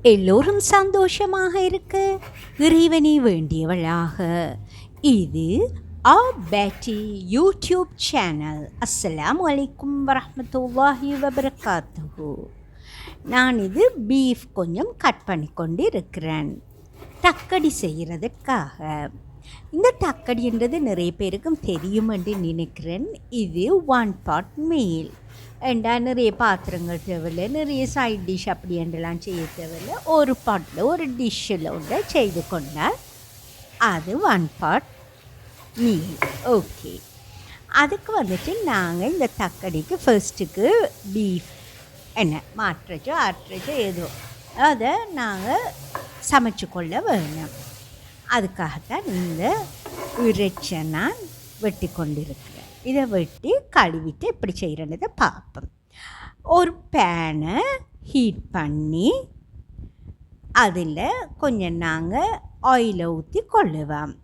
எல்லோரும் சந்தோஷமாக இருக்க இறைவனை வேண்டியவளாக. இது ஆ பேட்டி யூடியூப் சேனல். அஸ்ஸலாமு அலைக்கும் வரஹ்மத்துல்லாஹி வபரகாத்துஹு. நான் இது பீஃப் கொஞ்சம் கட் பண்ணி கொண்டு இருக்கிறேன் தக்கடி செய்கிறதுக்காக. இந்த தக்கடின்றது நிறைய பேருக்கும் தெரியும் என்று நினைக்கிறேன். இது 1 பாட் மீல். ஏண்டா நிறைய பாத்திரங்கள் தேவையில்லை, நிறைய சைட் டிஷ் அப்படி என்றெல்லாம் செய்ய தேவையில்லை. ஒரு பாட்டில் ஒரு டிஷ்ஷில் ஒன்று செய்து கொண்டால் அது 1 பாட் மீல். ஓகே, அதுக்கு வந்துட்டு நாங்கள் இந்த தக்கடிக்கு ஃபர்ஸ்ட்டுக்கு பீஃப் என்ன மாட்டுறச்சோ ஆட்டுறச்சோ ஏதோ அதை நாங்கள் சமைச்சு கொள்ள வேணும். அதுக்காகத்தான் இந்த இறைச்சியை நான் வெட்டி கொண்டிருக்கிறேன். இதை வெட்டி கழுவிட்டு எப்படி செய்கிறதை பார்ப்போம். ஒரு பேனை ஹீட் பண்ணி அதில் கொஞ்சம் நாங்கள் ஆயிலை ஊற்றி கொள்ளுவோம்.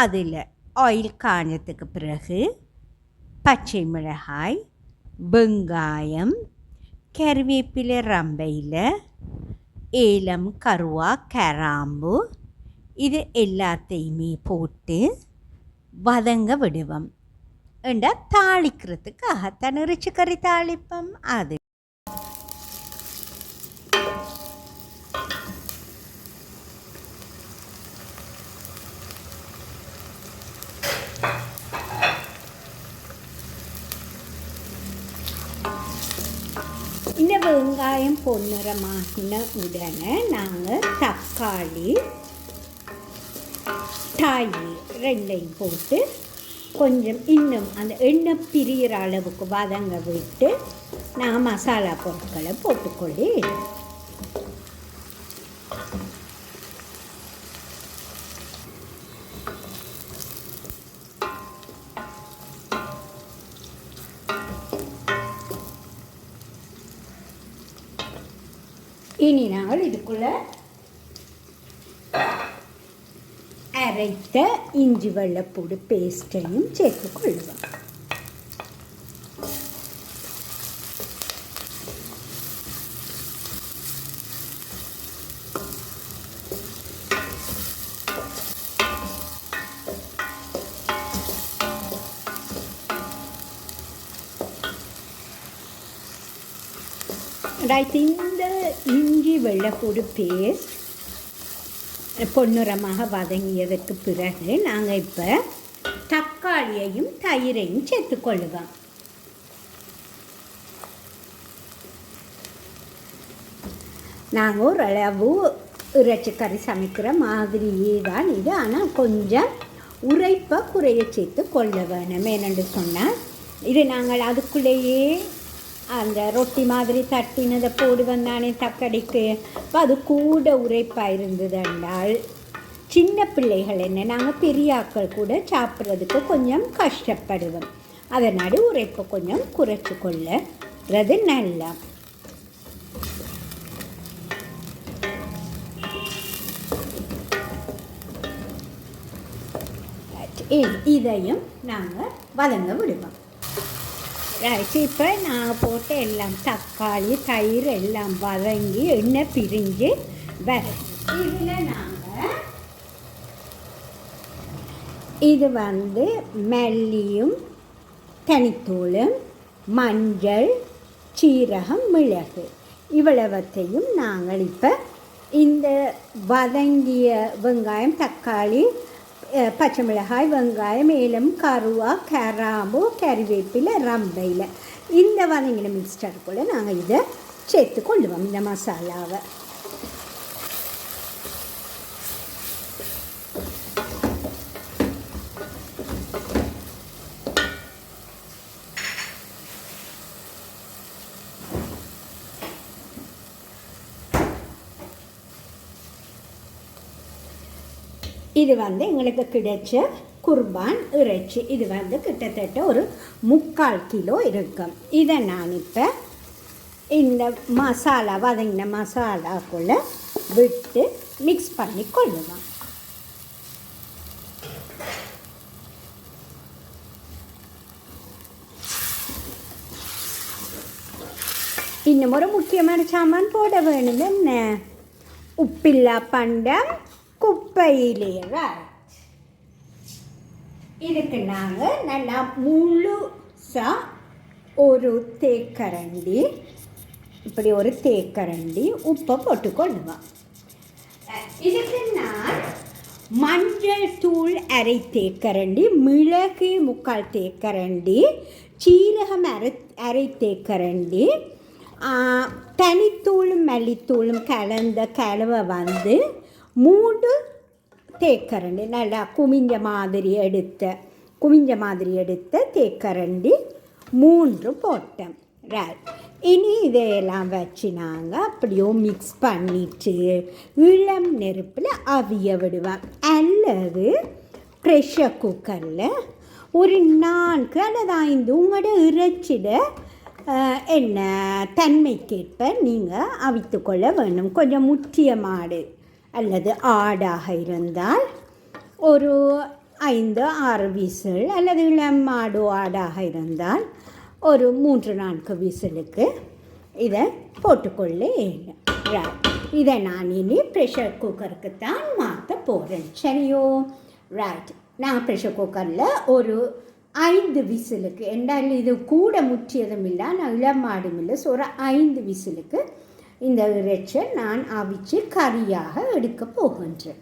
அதில் ஆயில் காஞ்சதுக்கு பிறகு பச்சை மிளகாய், வெங்காயம், கருவேப்பிலை, ரம்பையில் ஏலம், கருவா, கிராம்பு இது எல்லாத்தையுமே போட்டு வதங்க விடுவோம். ஏண்டா தாளிக்கிறதுக்காகத்தான் இறைச்சி கறி தாளிப்போம். அது இந்த வெங்காயம் பொன்னிறமாகின உடனே நாங்கள் தக்காளி, தயிர் ரெண்டையும் போட்டு கொஞ்சம் இன்னும் அந்த எண்ணெய் பிரிகிற அளவுக்கு வதங்க விட்டு நாங்கள் மசாலா பொருட்களை போட்டுக்கொள்ளி இனி நாங்கள் இதுக்குள்ளே அரைத்த இஞ்சி வெள்ளைப்பூடு பேஸ்ட்டையும் சேர்த்து கொள்வோம். இந்த இஞ்சி வெள்ளைப்பூடு பேஸ்ட் பொன்னிறமாக வதங்கியதற்கு பிறகு நாங்கள் இப்போ தக்காளியையும் தயிரையும் சேர்த்துக்கொள்ளுவோம். நாங்கள் ஓரளவு இறைச்சி கறி சமைக்கிற மாதிரியே தான் இது. ஆனால் கொஞ்சம் உரைப்பை குறைய சேர்த்து கொள்ள வேணும். ஏனென்று சொன்னால் இது நாங்கள் அதுக்குள்ளேயே அந்த ரொட்டி மாதிரி தட்டினதை போடுவோம் தானே தக்கடிக்கு. இப்போ அது கூட உரைப்பாக இருந்தது என்றால் சின்ன பிள்ளைகள் என்ன நாங்கள் பெரியாக்கள் கூட சாப்பிட்றதுக்கு கொஞ்சம் கஷ்டப்படுவோம். அதனால் உரைப்பை கொஞ்சம் குறைச்சி கொள்ளுறது நல்லா. இதையும் நாங்கள் வதங்க விடுவோம். இப்போ நாங்கள் போட்டு எல்லாம் தக்காளி தயிர் எல்லாம் வதங்கி எண்ணெய் பிரிஞ்சு வரும். இதில் நாங்கள் இது மல்லியும் தனித்தூளும் மஞ்சள், சீரகம், மிளகு இவ்வளவத்தையும் நாங்கள் இப்போ இந்த வதங்கிய வெங்காயம், தக்காளி, பச்சை மிளகாய், வெங்காயம், ஏலம், கருவா, கிராம்பு, கறிவேப்பிலை, ரம்பையில் இந்த வதங்கின மிக்ஸ்டருக்குள்ளே நாங்கள் இதை சேர்த்து கொள்ளுவோம். இந்த மசாலாவை இது எங்களுக்கு கிடைச்ச குர்பான் இறைச்சி. இது கிட்டத்தட்ட ஒரு 3/4 கிலோ இருக்கும். இதை நான் இப்போ இந்த மசாலா வதங்கின மசாலாக்குள்ளே விட்டு மிக்ஸ் பண்ணி கொள்ளுவேன். இன்னும் ஒரு முக்கியமான சாமான் போட வேணும். என்ன? உப்பில்லா பண்டம் குப்பையிலே. இதுக்கு நாங்கள் நல்லா முழுசாக ஒரு தேக்கரண்டி, இப்படி ஒரு தேக்கரண்டி உப்பை போட்டுக்கொள்ளுவோம். இதுக்கு நான் மஞ்சள் தூள் அரை தேக்கரண்டி, மிளகு 3/4 தேக்கரண்டி, சீரகம் அரை தேக்கரண்டி, தனித்தூளும் மல்லித்தூளும் கலந்த கலவை 3 தேக்கரண்டி நல்லா குமிஞ்ச மாதிரி எடுத்த தேக்கரண்டி 3 போட்டேன். இனி இதையெல்லாம் வச்சு நாங்கள் அப்படியோ மிக்ஸ் பண்ணிட்டு இளம் நெருப்பில் அவிய விடுவேன். அல்லது ப்ரெஷர் குக்கரில் ஒரு 4 அல்லது 5 உங்களோட இறைச்சிட என்ன தன்மைக்கேற்ப நீங்கள் அவித்து கொள்ள வேண்டும். கொஞ்சம் முற்றிய மாடு அல்லது ஆடாக இருந்தால் ஒரு 5-6 விசில், அல்லது இளம் மாடு ஆடாக இருந்தால் ஒரு 3-4 விசிலுக்கு இதை போட்டுக்கொள்ள இயலும். இதை நான் இனி ப்ரெஷர் குக்கருக்கு தான் மாற்ற போகிறேன். சரியோ? ரைட். நான் ப்ரெஷர் குக்கரில் ஒரு 5 விசிலுக்கு, என்றால் இது கூட முற்றியதும் இல்லை, நான் இளம் மாடும் இல்லை, ஸோ ஒரு 5 விசிலுக்கு இந்த இறைச்சை நான் அவிச்சு கறியாக எடுக்க போகின்றேன்.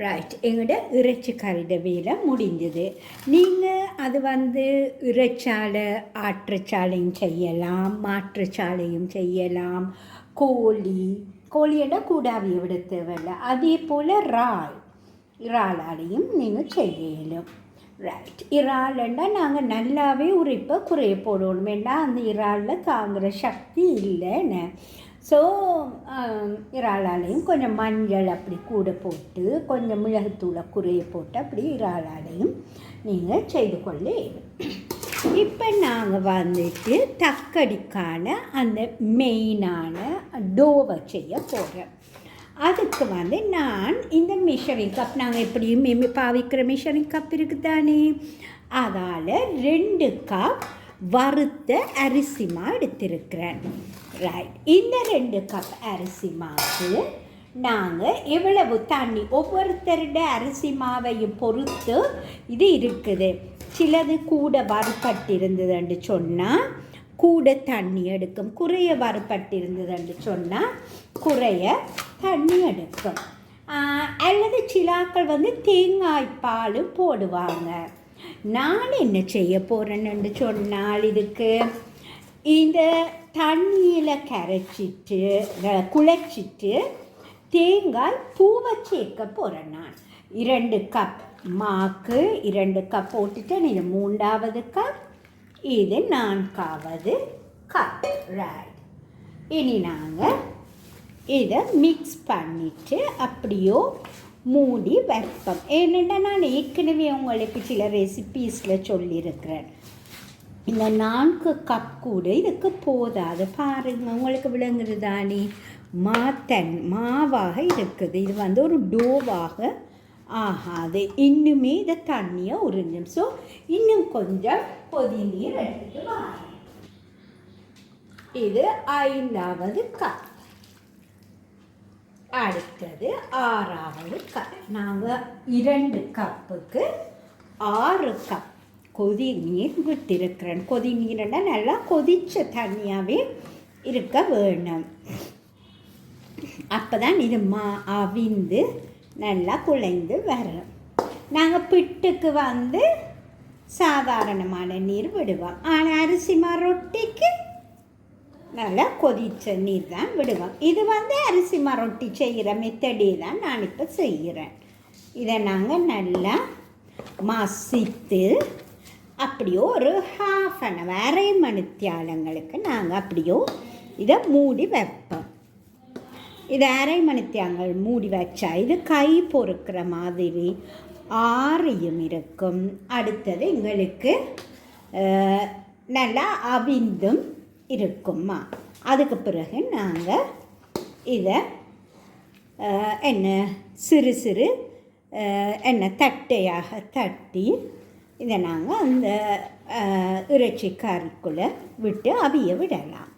ரைட். எங்களோட இறைச்சி கறிட வேலை முடிந்தது. நீங்கள் அது இறைச்சாலை ஆற்றுச்சாலையும் செய்யலாம், மாற்றுச்சாலையும் செய்யலாம். கோழியோட கூடாவியை விட தேவையில்லை. அதே போல் இறாலாலையும் நீங்கள் செய்யலாம். ரைட். இறால்னா நாங்கள் நல்லாவே உரைப்பை குறைய போடணும். ஏன்னா அந்த இறாலில் தாங்குகிற சக்தி இல்லைன்னு. ஸோ இறாலாலையும் கொஞ்சம் மஞ்சள் அப்படி கூட போட்டு, கொஞ்சம் மிளகுத்தூளை குறைய போட்டு அப்படி இறாலாலையும் நீங்கள் செய்து கொள்ள. இப்போ நாங்கள் தக்கடிக்கான அந்த மெயினான டோவை செய்ய போகிறேன். அதுக்கு நான் இந்த மெஷரிங் கப், நாங்கள் எப்படியும் பாவிக்கிற மெஷரிங் கப் இருக்குது தானே, அதால் 2 கப் வறுத்த அரிசி மா எடுத்திருக்கிறேன். ரைட். இந்த 2 கப் அரிசி மாவுக்கு நாங்கள் எவ்வளவு தண்ணி, ஒவ்வொருத்தருட அரிசி மாவையும் பொறுத்து இது இருக்குது. சிலது கூட வறுபட்டிருந்ததுன்னு சொன்னால் கூட தண்ணி எடுக்கும், குறைய வறுபட்டிருந்ததுன்னு சொன்னால் குறைய தண்ணி எடுக்கும். அல்லது சிலாக்கள் தேங்காய் பாலும் போடுவாங்க. நான் என்ன செய்ய போகிறேன்னு சொன்னால், இதுக்கு இந்த தண்ணியில் கரைச்சிட்டு குழைச்சிட்டு தேங்காய் பூவை சேர்க்க போகிறேன். நான் 2 கப் மாக்கு 2 கப் போட்டுட்டேன். இது 3வது கப், இது 4வது கப். ரைட். இனி நாங்கள் இதை மிக்ஸ் பண்ணிவிட்டு அப்படியோ மூடி வைப்போம். ஏன்னா நான் ஏற்கனவே உங்களுக்கு சில ரெசிபீஸில் சொல்லியிருக்கிறேன். இந்த 4 கப் கூட இதுக்கு போதாது. பாருங்கள், உங்களுக்கு விளங்குறதானே, மாவாக இருக்குது. இது ஒரு டோவாக ஆகாது. இன்னுமே இதை தண்ணியை உறிஞ்சும். ஸோ இன்னும் கொஞ்சம் கொதி நீர் எடுத்துட்டு வாங்க. இது 5வது கப். அடுத்தது 6வது கப். நாங்கள் 2 கப்புக்கு 6 கப் கொதி நீர் விட்டிருக்கிறேன். கொதி நீர்னா நல்லா கொதித்த தண்ணியாகவே இருக்க வேணும். அப்போ தான் இது அவிந்து நல்லா குழைந்து வரும். நாங்கள் பிட்டுக்கு சாதாரணமான நீர் விடுவோம். ஆனால் அரிசிமா ரொட்டிக்கு நல்லா கொதித்த நீர் தான் விடுவோம். இது அரிசிமா ரொட்டி செய்கிற மெத்தடே தான் நான் இப்போ செய்கிறேன். இதை நாங்கள் நல்லா மசித்து அப்படியோ ஒரு ½ அன் ஹவர், அரை மணித்தியாலங்களுக்கு நாங்கள் அப்படியோ இதை மூடி வைப்போம். இது அரை மணித்தியாங்கள் மூடி வச்சா இது கை பொறுக்கிற மாதிரி ஆறியும் இருக்கும். அடுத்தது எங்களுக்கு நல்லா அவிந்தும் இருக்குமா. அதுக்கு பிறகு நாங்கள் இதை சிறு சிறு தட்டையாக தட்டி இதை நாங்கள் அந்த இறைச்சி கறிக்குள்ளே விட்டு அவிய விடலாம்.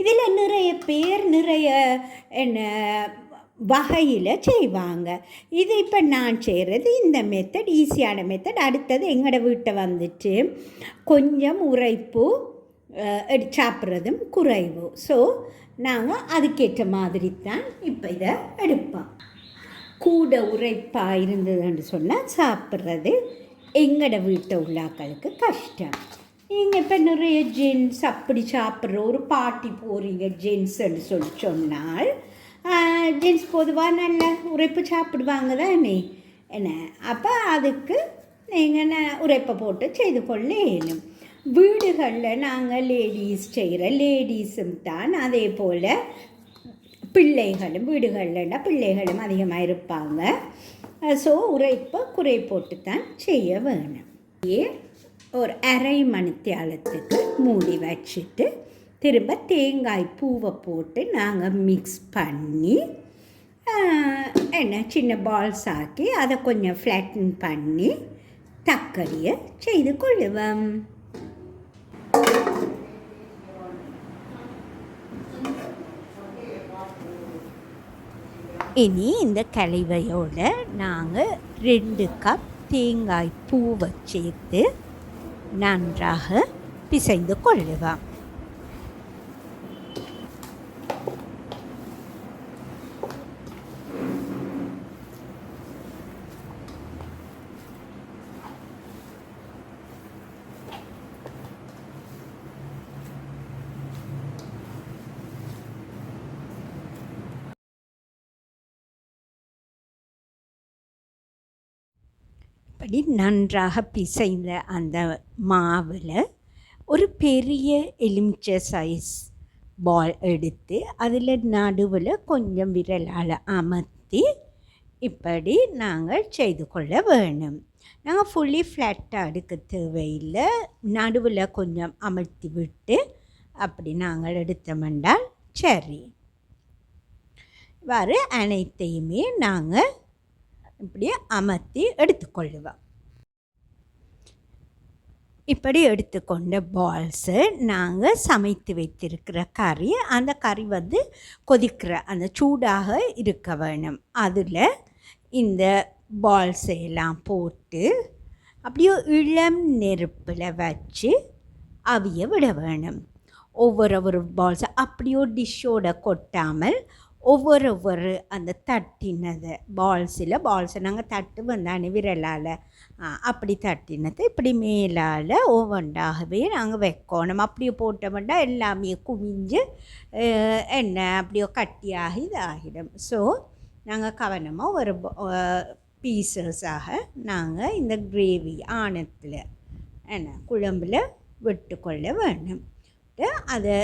இதில் நிறைய பேர் நிறைய வகையில் செய்வாங்க. இது இப்போ நான் செய்கிறது இந்த மெத்தட் ஈஸியான மெத்தட். அடுத்தது எங்களோட வீட்டை வந்துட்டு கொஞ்சம் உரைப்பு சாப்பிட்றதும் குறைவு. ஸோ நாங்கள் அதுக்கேற்ற மாதிரி தான் இப்போ இதை எடுப்போம். கூட உரைப்பாக இருந்ததுன்னு சொன்னால் சாப்பிட்றது எங்களோட வீட்டை உள்ளாக்களுக்கு கஷ்டம். நீங்கள் இப்போ நிறைய ஜென்ஸ் அப்படி சாப்பிட்ற ஒரு பார்ட்டி போகிறீங்க ஜென்ஸ்ன்னு சொன்னால் ஜென்ஸ் பொதுவாக நல்ல உரைப்பு சாப்பிடுவாங்க தானே அப்போ அதுக்கு நீங்கள் உரைப்பை போட்டு செய்து கொள்ள இயலும். வீடுகளில் நாங்கள் லேடீஸ் செய்கிற லேடீஸும் தான் அதே போல் பிள்ளைகளும் வீடுகள்லன்னா பிள்ளைகளும் அதிகமாக இருப்பாங்க. ஸோ உரைப்பை குறை போட்டு தான் செய்ய வேணும். ஒரு அரை மணித்தியாலத்துக்கு மூடி வச்சுட்டு திரும்ப தேங்காய் பூவை போட்டு நாங்கள் மிக்ஸ் பண்ணி சின்ன பால்ஸ் ஆக்கி அதை கொஞ்சம் ஃப்ளாட்டன் பண்ணி தக்காளியை செய்து கொள்ளுவோம். இனி இந்த கலவையோடு நாங்கள் 2 கப் தேங்காய் பூவை சேர்த்து நன்றாக பிசைந்து கொள்ளுவோம். அப்படி நன்றாக பிசைந்த அந்த மாவில் ஒரு பெரிய எலுமிச்சை சைஸ் பால் எடுத்து அதில் நடுவில் கொஞ்சம் விரலால் அமர்த்தி இப்படி நாங்கள் செய்து கொள்ள வேணும். நாங்கள் ஃபுல்லி ஃப்ளாட்டாக எடுக்க தேவையில்லை, நடுவில் கொஞ்சம் அமர்த்தி விட்டு அப்படி நாங்கள் எடுத்தோம்னால் சரி. இவ்வாறு அனைத்தையுமே நாங்கள் இப்படியே அமர்த்தி எடுத்துக்கொள்ளுவோம். இப்படி எடுத்துக்கொண்ட பால்ஸு நாங்கள் சமைத்து வைத்திருக்கிற கறி, அந்த கறி கொதிக்கிற அந்த சூடாக இருக்க வேணும். அதில் இந்த பால்ஸை எல்லாம் போட்டு அப்படியே இளம் நெருப்பில் வச்சு அவிய விட வேணும். ஒவ்வொரு பால்ஸை அப்படியோ டிஷ்ஷோட கொட்டாமல் ஒவ்வொரு அந்த தட்டினதை பால்ஸை நாங்கள் தட்டு வந்தானே விரலால் அப்படி தட்டினதை இப்படி மேலால் ஒவ்வொன்றாகவே நாங்கள் வைக்கணும். அப்படியே போட்டோம்னா எல்லாமே குவிஞ்சு அப்படியோ கட்டியாகி இதாகிடும். ஸோ நாங்கள் கவனமாக ஒரு பீசஸாக நாங்கள் இந்த கிரேவி ஆணத்தில் குழம்பில் விட்டுக்கொள்ள வேணும். அதை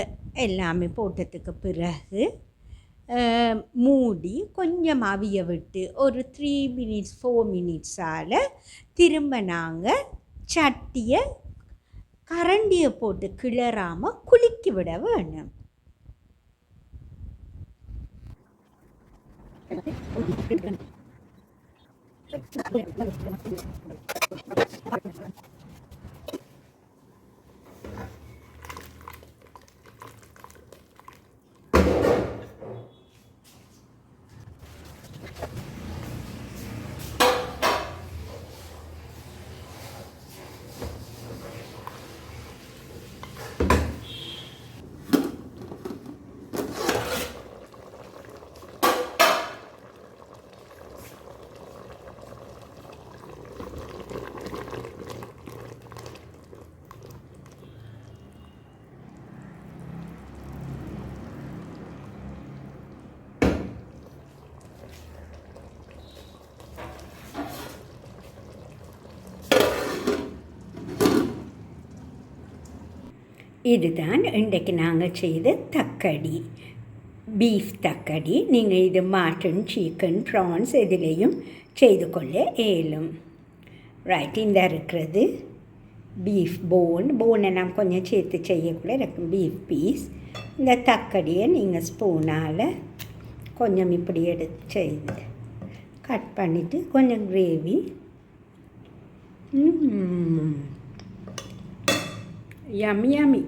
எல்லாமே போட்டதுக்கு பிறகு மூடி கொஞ்சம் அவிய விட்டு ஒரு 3 minutes 4 minutesஆல் திரும்ப நாங்கள் சட்டியை கரண்டியை போட்டு கிளறாமல் குலுக்கி விட வேணும். இதுதான் இன்றைக்கு நாங்கள் செய்த தக்கடி, பீஃப் தக்கடி. நீங்கள் இது மட்டன், சிக்கன், ப்ரான்ஸ் எதுலேயும் செய்து கொள்ள இயலும். ரைட், இந்த இருக்கிறது பீஃப் போனை நான் கொஞ்சம் சேர்த்து செய்யக்குள்ள இருக்கும் பீஃப் பீஸ். இந்த தக்காளியை நீங்கள் ஸ்பூனால் கொஞ்சம் இப்படி எடுத்து செய்து கட் பண்ணிவிட்டு கொஞ்சம் கிரேவி யம்மி யம்மி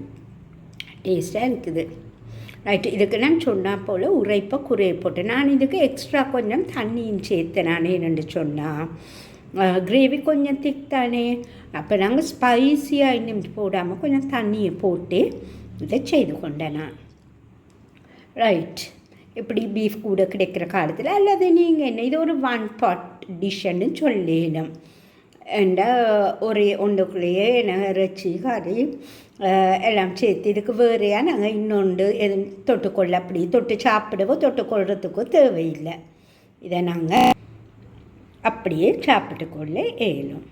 டேஸ்ட்டாக இருக்குது. ரைட்டு, இதுக்கு நான் சொன்னால் போல் உரைப்பை குறைய போட்டேன். நான் இதுக்கு எக்ஸ்ட்ரா கொஞ்சம் தண்ணியும் சேர்த்தேன். நான் என்னென்னு சொன்னால் கிரேவி கொஞ்சம் திக் தானே, அப்போ நாங்கள் ஸ்பைஸியாக இன்னும் போடாமல் கொஞ்சம் தண்ணியை போட்டு இதை செய்து கொண்டேன் நான். ரைட், இப்படி பீஃப் கூட கிடைக்கிற காலத்தில் அல்லது நீங்கள் என்ன இது ஒரு 1 pot டிஷ்ஷுன்னு சொல்லணும். என்ற ஒரு ஒன்றுக்குள்ளேயே இறைச்சி கறி எல்லாம் சேர்த்து இதுக்கு வேறையாக நாங்கள் இன்னொன்று எதுவும் தொட்டுக்கொள்ள அப்படி தொட்டு சாப்பிடவோ தொட்டுக்கொள்கிறதுக்கோ தேவையில்லை. இதை நாங்கள் அப்படியே சாப்பிட்டுக்கொள்ள இயலும்.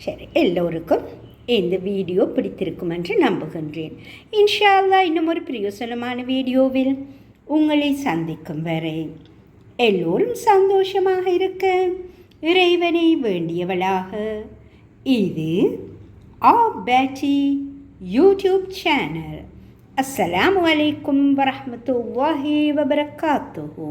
சரி, எல்லோருக்கும் இந்த வீடியோ பிடித்திருக்கும் என்று நம்புகின்றேன். இன்ஷா அல்லாஹ் இன்னும் ஒரு பிரயோசனமான வீடியோவில் உங்களை சந்திக்கும் வரை எல்லோரும் சந்தோஷமாக இருக்க இறைவனை வேண்டியவளாக இது ஆபேட்டி யூடியூப் சேனல். அஸ்ஸலாமு அலைக்கும் வரஹ்மத்துல்லாஹி வபரகாத்துஹு.